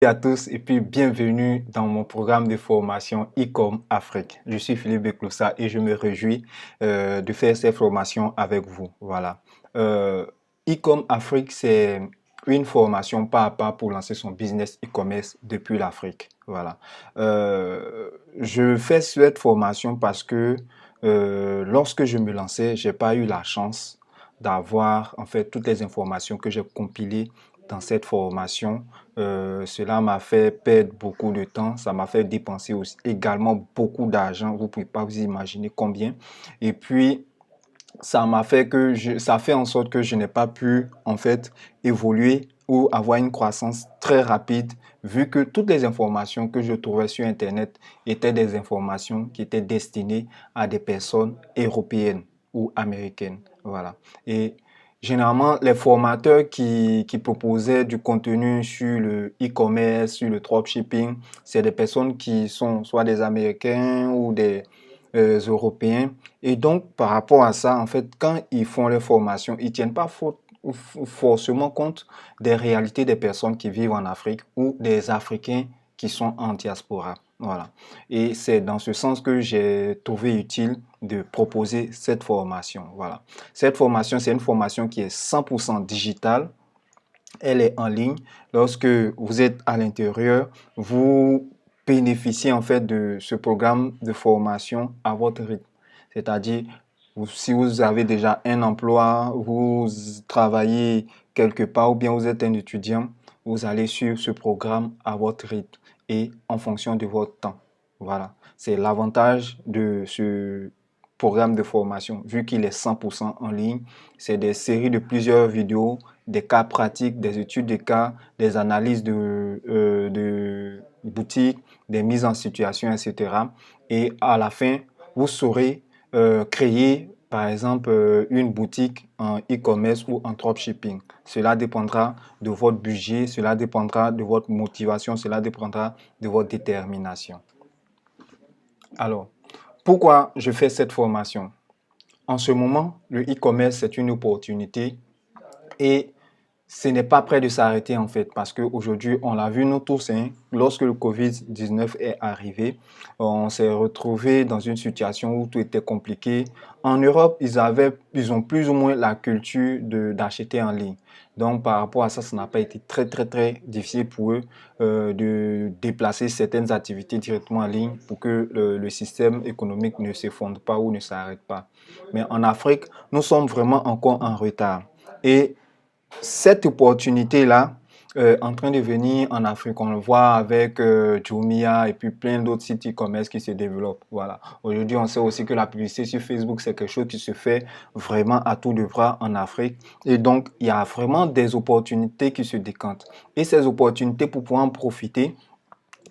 À tous et puis bienvenue dans mon programme de formation e-com Afrique. Je suis Philippe Bekloussa et je me réjouis de faire cette formation avec vous. Voilà. E-com Afrique, c'est une formation pas à pas pour lancer son business e-commerce depuis l'Afrique. Voilà. Je fais cette formation parce que lorsque je me lançais, j'ai pas eu la chance d'avoir en fait toutes les informations que j'ai compilées dans cette formation. Cela m'a fait perdre beaucoup de temps, ça m'a fait dépenser aussi également beaucoup d'argent, vous ne pouvez pas vous imaginer combien. Et puis, ça fait en sorte que je n'ai pas pu en fait évoluer ou avoir une croissance très rapide vu que toutes les informations que je trouvais sur Internet étaient des informations qui étaient destinées à des personnes européennes ou américaines. Voilà. Et généralement, les formateurs qui proposaient du contenu sur le e-commerce, sur le dropshipping, c'est des personnes qui sont soit des Américains ou des Européens. Et donc, par rapport à ça, en fait, quand ils font leur formation, ils ne tiennent pas forcément compte des réalités des personnes qui vivent en Afrique ou des Africains qui sont en diaspora. Voilà. Et c'est dans ce sens que j'ai trouvé utile de proposer cette formation. Voilà. Cette formation, c'est une formation qui est 100% digitale. Elle est en ligne. Lorsque vous êtes à l'intérieur, vous bénéficiez en fait de ce programme de formation à votre rythme. C'est-à-dire, si vous avez déjà un emploi, vous travaillez quelque part ou bien vous êtes un étudiant, vous allez suivre ce programme à votre rythme et en fonction de votre temps. Voilà, c'est l'avantage de ce programme de formation, vu qu'il est 100% en ligne. C'est des séries de plusieurs vidéos, des cas pratiques, des études de cas, des analyses de boutiques, des mises en situation, etc. Et à la fin, vous saurez créer, par exemple, une boutique en e-commerce ou en dropshipping. Cela dépendra de votre budget, cela dépendra de votre motivation, cela dépendra de votre détermination. Alors, pourquoi je fais cette formation? En ce moment, le e-commerce, c'est une opportunité et ce n'est pas prêt de s'arrêter en fait, parce qu'aujourd'hui, on l'a vu nous tous, hein, lorsque le Covid-19 est arrivé, on s'est retrouvé dans une situation où tout était compliqué. En Europe, ils ont plus ou moins la culture d'acheter en ligne. Donc, par rapport à ça, ça n'a pas été très difficile pour eux de déplacer certaines activités directement en ligne pour que le système économique ne s'effondre pas ou ne s'arrête pas. Mais en Afrique, nous sommes vraiment encore en retard. Et cette opportunité-là, en train de venir en Afrique, on le voit avec Jumia et puis plein d'autres sites e-commerce qui se développent. Voilà. Aujourd'hui, on sait aussi que la publicité sur Facebook, c'est quelque chose qui se fait vraiment à tout de bras en Afrique. Et donc, il y a vraiment des opportunités qui se décantent. Et ces opportunités, pour pouvoir en profiter,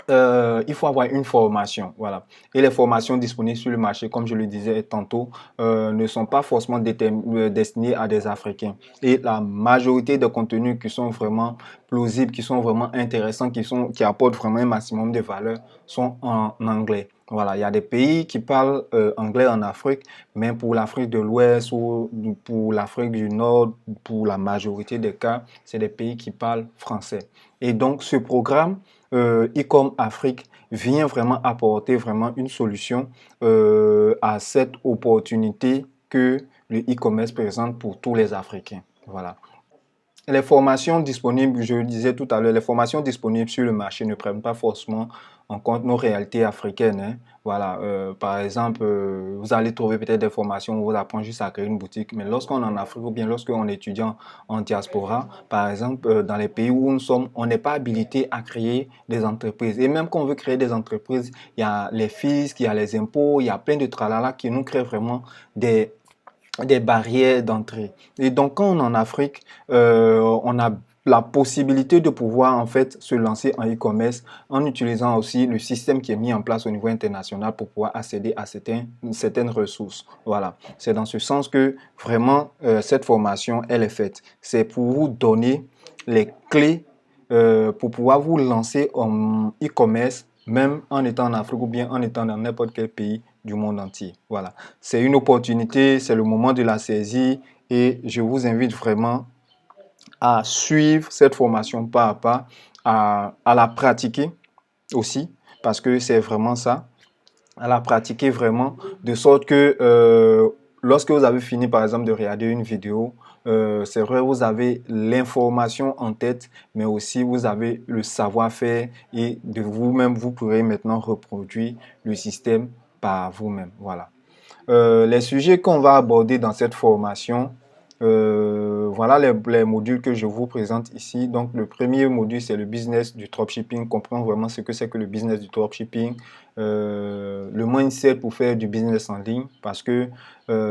il faut avoir une formation, voilà. Et les formations disponibles sur le marché, comme je le disais tantôt, ne sont pas forcément destinées à des Africains. Et la majorité des contenus qui sont vraiment plausibles, qui sont vraiment intéressants, qui apportent vraiment un maximum de valeur, sont en anglais. Voilà, il y a des pays qui parlent anglais en Afrique, mais pour l'Afrique de l'Ouest ou pour l'Afrique du Nord, pour la majorité des cas, c'est des pays qui parlent français. Et donc, ce programme e-com Afrique vient vraiment apporter vraiment une solution à cette opportunité que le e-commerce présente pour tous les Africains. Voilà. Les formations disponibles, je le disais tout à l'heure, les formations disponibles sur le marché ne prennent pas forcément en compte nos réalités africaines, hein. Voilà, par exemple, vous allez trouver peut-être des formations où on vous apprend juste à créer une boutique, mais lorsqu'on est en Afrique ou bien lorsqu'on est étudiant en diaspora, par exemple, dans les pays où nous sommes, on n'est pas habilité à créer des entreprises. Et même quand on veut créer des entreprises, il y a les fiscs, il y a les impôts, il y a plein de tralala qui nous créent vraiment des barrières d'entrée. Et donc, quand on est en Afrique, on a la possibilité de pouvoir en fait se lancer en e-commerce en utilisant aussi le système qui est mis en place au niveau international pour pouvoir accéder à certaines ressources. Voilà, c'est dans ce sens que vraiment cette formation, elle est faite. C'est pour vous donner les clés pour pouvoir vous lancer en e-commerce, même en étant en Afrique ou bien en étant dans n'importe quel pays du monde entier. Voilà, c'est une opportunité, c'est le moment de la saisir et je vous invite vraiment à suivre cette formation pas à pas, à la pratiquer aussi, parce que c'est vraiment ça, à la pratiquer vraiment, de sorte que lorsque vous avez fini par exemple de regarder une vidéo, c'est vrai, vous avez l'information en tête, mais aussi vous avez le savoir-faire et de vous-même, vous pourrez maintenant reproduire le système par vous-même. Voilà. Les sujets qu'on va aborder dans cette formation, voilà les modules que je vous présente ici. Donc, le premier module, c'est le business du dropshipping, comprendre vraiment ce que c'est que le business du dropshipping, le mindset pour faire du business en ligne, parce que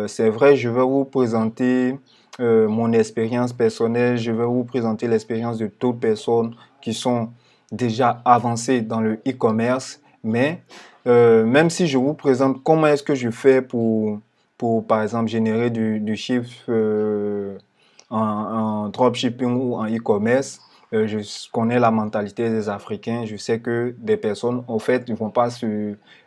c'est vrai, je vais vous présenter mon expérience personnelle, je vais vous présenter l'expérience de d'autres personnes qui sont déjà avancées dans le e-commerce, mais même si je vous présente comment est-ce que je fais par exemple, générer du chiffre en dropshipping ou en e-commerce, je connais la mentalité des Africains. Je sais que des personnes, en fait, ils ne vont pas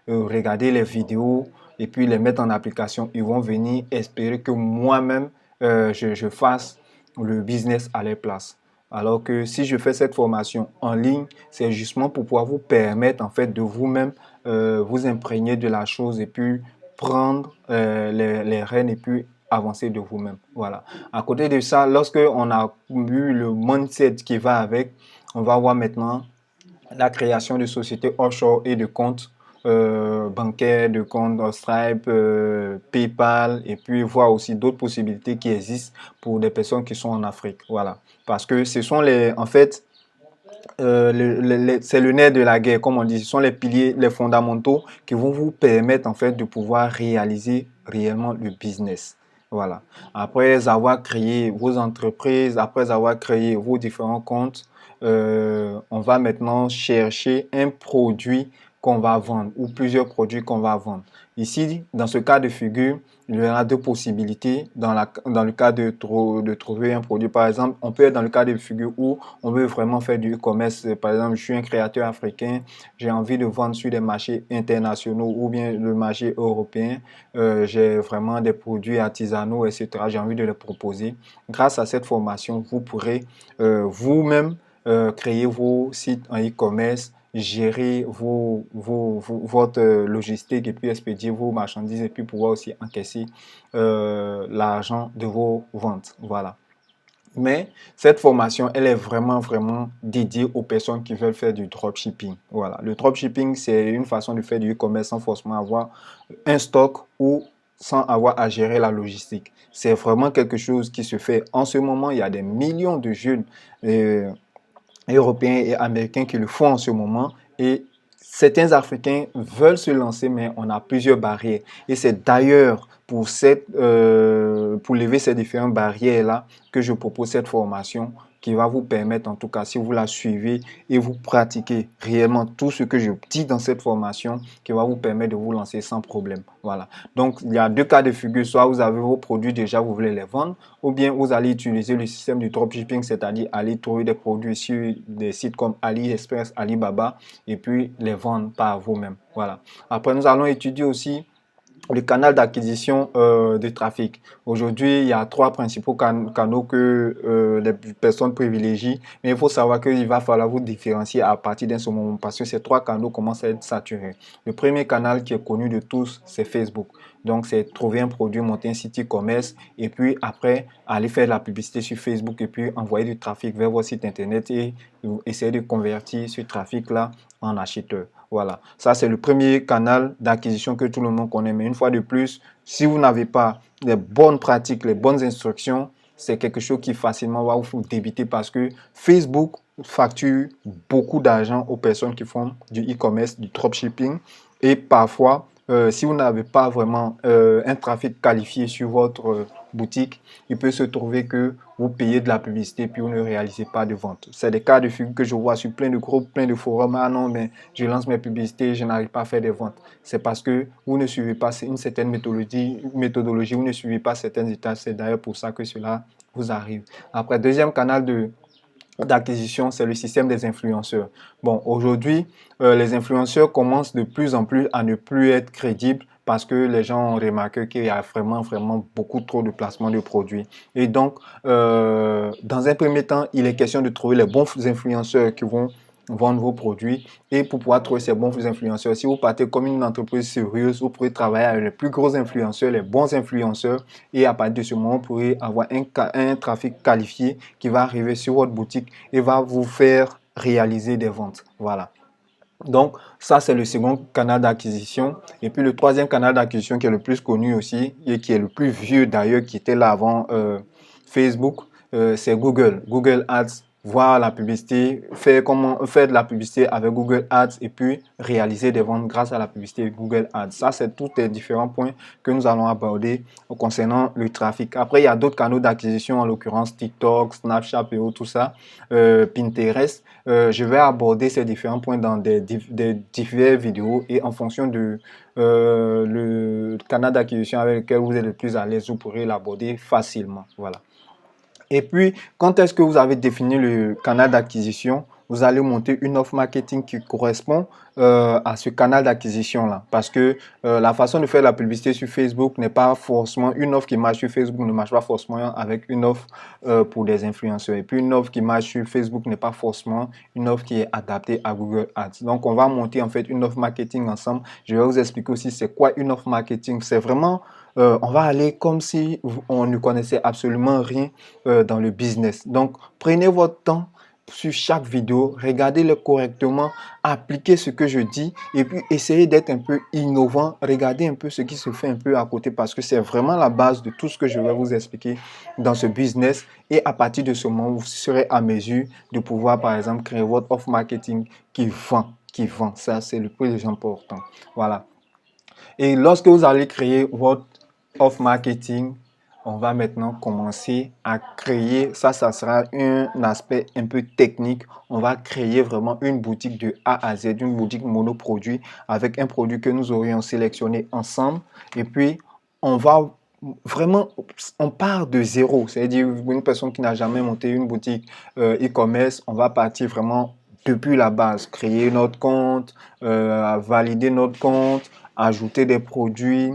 regarder les vidéos et puis les mettre en application. Ils vont venir espérer que moi-même, je fasse le business à leur place. Alors que si je fais cette formation en ligne, c'est justement pour pouvoir vous permettre en fait de vous-même vous imprégner de la chose et puis prendre les rênes et puis avancer de vous-même. Voilà. À côté de ça, lorsque on a eu le mindset qui va avec, on va voir maintenant la création de sociétés offshore et de comptes bancaires, de comptes Stripe, PayPal, et puis voir aussi d'autres possibilités qui existent pour des personnes qui sont en Afrique. Voilà. Parce que ce sont en fait, c'est le nerf de la guerre, comme on dit. Ce sont les piliers, les fondamentaux qui vont vous permettre en fait de pouvoir réaliser réellement le business. Voilà. Après avoir créé vos entreprises, après avoir créé vos différents comptes, on va maintenant chercher un produit qu'on va vendre ou plusieurs produits qu'on va vendre. Ici, dans ce cas de figure, il y aura deux possibilités dans le cas de trouver un produit. Par exemple, on peut être dans le cas de figure où on veut vraiment faire du e-commerce. Par exemple, je suis un créateur africain, j'ai envie de vendre sur des marchés internationaux ou bien le marché européen. J'ai vraiment des produits artisanaux, etc. J'ai envie de les proposer. Grâce à cette formation, vous pourrez vous-même créer vos sites en e-commerce, gérer votre logistique et puis expédier vos marchandises et puis pouvoir aussi encaisser l'argent de vos ventes. Voilà. Mais cette formation, elle est vraiment, vraiment dédiée aux personnes qui veulent faire du dropshipping. Voilà. Le dropshipping, c'est une façon de faire du e-commerce sans forcément avoir un stock ou sans avoir à gérer la logistique. C'est vraiment quelque chose qui se fait en ce moment. Il y a des millions de jeunes européens et américains qui le font en ce moment. Et certains Africains veulent se lancer, mais on a plusieurs barrières. Et c'est d'ailleurs pour lever ces différentes barrières-là que je propose cette formation qui va vous permettre, en tout cas, si vous la suivez et vous pratiquez réellement tout ce que je dis dans cette formation, qui va vous permettre de vous lancer sans problème. Voilà. Donc, il y a deux cas de figure. Soit vous avez vos produits déjà, vous voulez les vendre, ou bien vous allez utiliser le système du dropshipping, c'est-à-dire aller trouver des produits sur des sites comme AliExpress, Alibaba, et puis les vendre par vous-même. Voilà. Après, nous allons étudier aussi le canal d'acquisition de trafic. Aujourd'hui, il y a trois principaux canaux que les personnes privilégient, mais il faut savoir qu'il va falloir vous différencier à partir d'un ce moment parce que ces trois canaux commencent à être saturés. Le premier canal qui est connu de tous, c'est Facebook. Donc, c'est trouver un produit, monter un site e-commerce et puis après, aller faire de la publicité sur Facebook et puis envoyer du trafic vers votre site internet et essayer de convertir ce trafic-là en acheteur. Voilà, ça c'est le premier canal d'acquisition que tout le monde connaît. Mais une fois de plus, si vous n'avez pas les bonnes pratiques, les bonnes instructions, c'est quelque chose qui facilement va vous débiter parce que Facebook facture beaucoup d'argent aux personnes qui font du e-commerce, du dropshipping. Et parfois, si vous n'avez pas vraiment un trafic qualifié sur votre boutique, il peut se trouver que vous payez de la publicité puis vous ne réalisez pas de vente. C'est des cas de figure que je vois sur plein de groupes, plein de forums. Ah non, mais je lance mes publicités, je n'arrive pas à faire des ventes. C'est parce que vous ne suivez pas une certaine méthodologie, vous ne suivez pas certaines étapes. C'est d'ailleurs pour ça que cela vous arrive. Après, deuxième canal d'acquisition, c'est le système des influenceurs. Bon, aujourd'hui, les influenceurs commencent de plus en plus à ne plus être crédibles parce que les gens ont remarqué qu'il y a vraiment beaucoup trop de placements de produits. Et donc, dans un premier temps, il est question de trouver les bons influenceurs qui vont vendre vos produits. Et pour pouvoir trouver ces bons influenceurs, si vous partez comme une entreprise sérieuse, vous pourrez travailler avec les plus gros influenceurs, les bons influenceurs. Et à partir de ce moment, vous pourrez avoir un trafic qualifié qui va arriver sur votre boutique et va vous faire réaliser des ventes. Voilà. Donc, ça, c'est le second canal d'acquisition. Et puis, le troisième canal d'acquisition qui est le plus connu aussi et qui est le plus vieux d'ailleurs, qui était là avant Facebook, c'est Google. Google Ads, voir la publicité, faire de la publicité avec Google Ads et puis réaliser des ventes grâce à la publicité Google Ads. Ça, c'est tous les différents points que nous allons aborder concernant le trafic. Après, il y a d'autres canaux d'acquisition, en l'occurrence TikTok, Snapchat et tout ça, Pinterest. Je vais aborder ces différents points dans des diverses vidéos et en fonction de le canal d'acquisition avec lequel vous êtes le plus à l'aise, vous pourrez l'aborder facilement. Voilà. Et puis, quand est-ce que vous avez défini le canal d'acquisition, vous allez monter une offre marketing qui correspond à ce canal d'acquisition-là. Parce que la façon de faire la publicité sur Facebook n'est pas forcément une offre qui marche sur Facebook, ne marche pas forcément avec une offre pour des influenceurs. Et puis, une offre qui marche sur Facebook n'est pas forcément une offre qui est adaptée à Google Ads. Donc, on va monter en fait une offre marketing ensemble. Je vais vous expliquer aussi c'est quoi une offre marketing. C'est vraiment on va aller comme si on ne connaissait absolument rien dans le business. Donc, prenez votre temps sur chaque vidéo, regardez-le correctement, appliquez ce que je dis et puis essayez d'être un peu innovant. Regardez un peu ce qui se fait un peu à côté parce que c'est vraiment la base de tout ce que je vais vous expliquer dans ce business. Et à partir de ce moment, vous serez à mesure de pouvoir, par exemple, créer votre offre marketing qui vend. Ça, c'est le plus important. Voilà. Et lorsque vous allez créer votre offre marketing, on va maintenant commencer à créer, ça sera un aspect un peu technique. On va créer vraiment une boutique de A à Z, une boutique monoproduit avec un produit que nous aurions sélectionné ensemble. Et puis, on va vraiment, on part de zéro. C'est-à-dire, une personne qui n'a jamais monté une boutique e-commerce, on va partir vraiment depuis la base, créer notre compte, valider notre compte, ajouter des produits,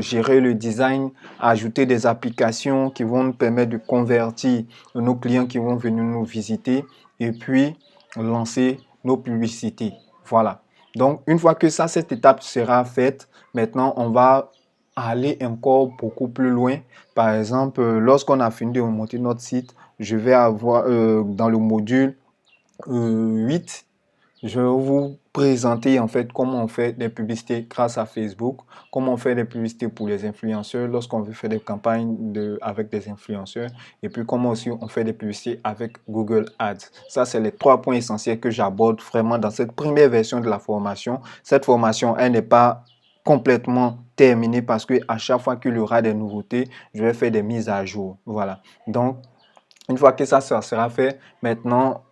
gérer le design, ajouter des applications qui vont nous permettre de convertir nos clients qui vont venir nous visiter et puis lancer nos publicités. Voilà. Donc, une fois que ça, cette étape sera faite, maintenant, on va aller encore beaucoup plus loin. Par exemple, lorsqu'on a fini de monter notre site, je vais avoir dans le module 8, je vais vous présenter en fait comment on fait des publicités grâce à Facebook, comment on fait des publicités pour les influenceurs lorsqu'on veut faire des campagnes avec des influenceurs et puis comment aussi on fait des publicités avec Google Ads. Ça, c'est les 3 points essentiels que j'aborde vraiment dans cette première version de la formation. Cette formation, elle n'est pas complètement terminée parce que à chaque fois qu'il y aura des nouveautés, je vais faire des mises à jour. Voilà. Donc, une fois que ça sera fait, maintenant,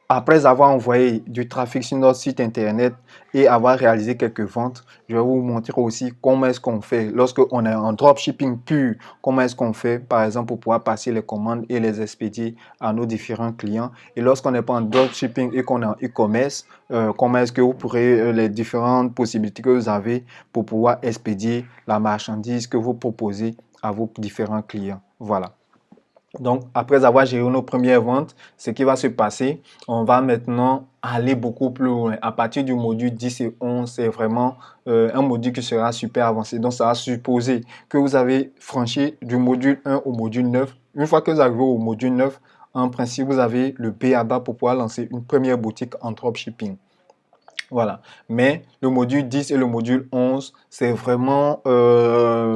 après avoir envoyé du trafic sur notre site internet et avoir réalisé quelques ventes, je vais vous montrer aussi comment est-ce qu'on fait. Lorsqu'on est en dropshipping pur, comment est-ce qu'on fait, par exemple, pour pouvoir passer les commandes et les expédier à nos différents clients. Et lorsqu'on n'est pas en dropshipping et qu'on est en e-commerce, comment est-ce que vous pourrez, les différentes possibilités que vous avez pour pouvoir expédier la marchandise que vous proposez à vos différents clients. Voilà. Donc, après avoir géré nos premières ventes, ce qui va se passer, on va maintenant aller beaucoup plus loin. À partir du module 10 et 11, c'est vraiment un module qui sera super avancé. Donc, ça va supposer que vous avez franchi du module 1 au module 9. Une fois que vous arrivez au module 9, en principe, vous avez le B.A.B.A. pour pouvoir lancer une première boutique en dropshipping. Voilà. Mais le module 10 et le module 11, c'est vraiment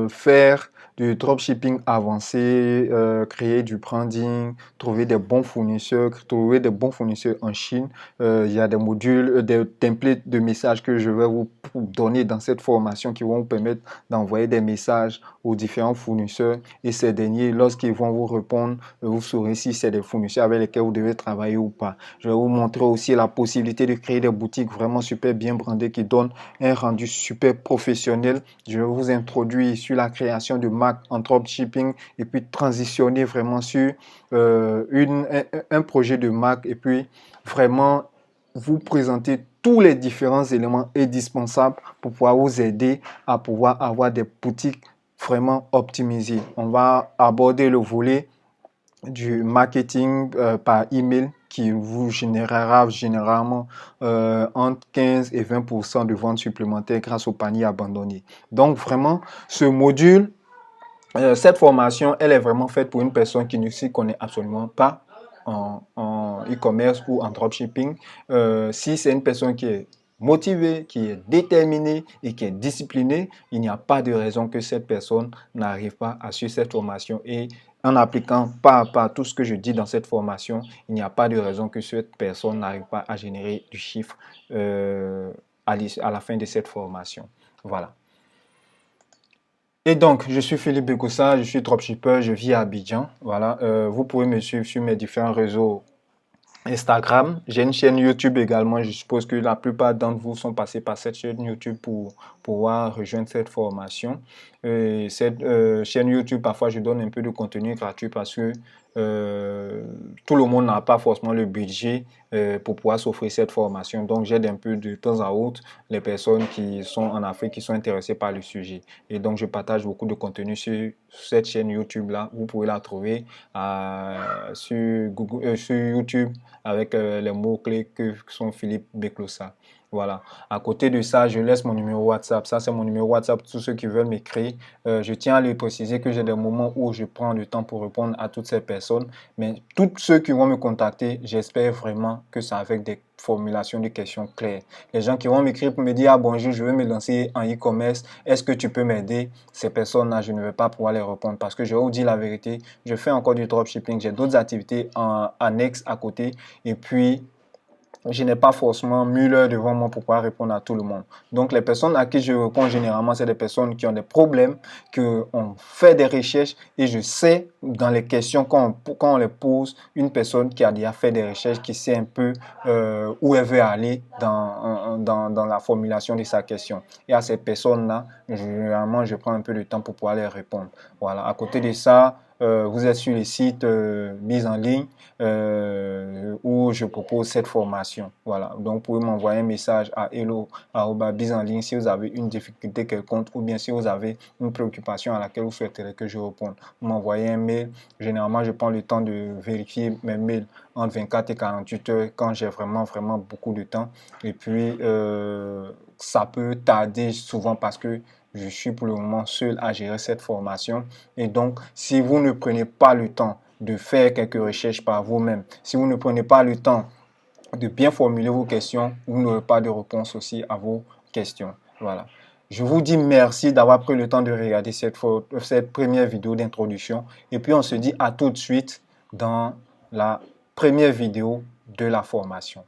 faire du dropshipping avancé, créer du branding, trouver des bons fournisseurs, en Chine. Il y a des modules, des templates de messages que je vais vous donner dans cette formation qui vont vous permettre d'envoyer des messages aux différents fournisseurs et ces derniers, lorsqu'ils vont vous répondre, vous saurez si c'est des fournisseurs avec lesquels vous devez travailler ou pas. Je vais vous montrer aussi la possibilité de créer des boutiques vraiment super bien brandées qui donnent un rendu super professionnel. Je vais vous introduire sur la création de marques en dropshipping et puis transitionner vraiment sur un projet de marque et puis vraiment vous présenter tous les différents éléments indispensables pour pouvoir vous aider à pouvoir avoir des boutiques vraiment optimisées. On va aborder le volet du marketing par email qui vous générera généralement entre 15 et 20% de ventes supplémentaires grâce au panier abandonné. Donc vraiment, ce module, cette formation, elle est vraiment faite pour une personne qui ne s'y connaît absolument pas en e-commerce ou en dropshipping. Si c'est une personne qui est motivée, qui est déterminée et qui est disciplinée, il n'y a pas de raison que cette personne n'arrive pas à suivre cette formation. Et en appliquant pas à pas tout ce que je dis dans cette formation, il n'y a pas de raison que cette personne n'arrive pas à générer du chiffre à la fin de cette formation. Voilà. Et donc, je suis Philippe Bekoussa, je suis dropshipper, je vis à Abidjan. Voilà, vous pouvez me suivre sur mes différents réseaux Instagram. J'ai une chaîne YouTube également. Je suppose que la plupart d'entre vous sont passés par cette chaîne YouTube pour pouvoir rejoindre cette formation. Cette chaîne YouTube, parfois, je donne un peu de contenu gratuit parce que tout le monde n'a pas forcément le budget pour pouvoir s'offrir cette formation. Donc, j'aide un peu de temps à autre les personnes qui sont en Afrique, qui sont intéressées par le sujet. Et donc, je partage beaucoup de contenu sur cette chaîne YouTube-là. Vous pouvez la trouver sur YouTube avec les mots-clés que sont Philippe Bekoussa. Voilà. À côté de ça, je laisse mon numéro WhatsApp. Ça, c'est mon numéro WhatsApp. Tous ceux qui veulent m'écrire. Je tiens à lui préciser que j'ai des moments où je prends le temps pour répondre à toutes ces personnes. Mais tous ceux qui vont me contacter, j'espère vraiment que c'est avec des formulations de questions claires. Les gens qui vont m'écrire pour me dire « Ah bonjour, je veux me lancer en e-commerce. Est-ce que tu peux m'aider ?» Ces personnes-là, je ne vais pas pouvoir les répondre parce que je vais vous dire la vérité. Je fais encore du dropshipping. J'ai d'autres activités annexes à côté. Et puis, je n'ai pas forcément 1000 heures devant moi pour pouvoir répondre à tout le monde. Donc, les personnes à qui je réponds généralement, c'est des personnes qui ont des problèmes, qui ont fait des recherches et je sais dans les questions, quand on les pose, une personne qui a déjà fait des recherches, qui sait un peu où elle veut aller dans la formulation de sa question. Et à ces personnes-là, généralement, je prends un peu de temps pour pouvoir les répondre. Voilà. À côté de ça, vous êtes sur les sites mis en ligne où je propose cette formation. Voilà. Donc, vous pouvez m'envoyer un message à hello@bisenligne si vous avez une difficulté quelconque ou bien si vous avez une préoccupation à laquelle vous souhaiterez que je réponde. Vous m'envoyez un mail. Généralement, je prends le temps de vérifier mes mails entre 24 et 48 heures quand j'ai vraiment beaucoup de temps. Et puis, ça peut tarder souvent parce que je suis pour le moment seul à gérer cette formation. Et donc, si vous ne prenez pas le temps de faire quelques recherches par vous-même, si vous ne prenez pas le temps de bien formuler vos questions, vous n'aurez pas de réponse aussi à vos questions. Voilà. Je vous dis merci d'avoir pris le temps de regarder cette première vidéo d'introduction. Et puis, on se dit à tout de suite dans la première vidéo de la formation.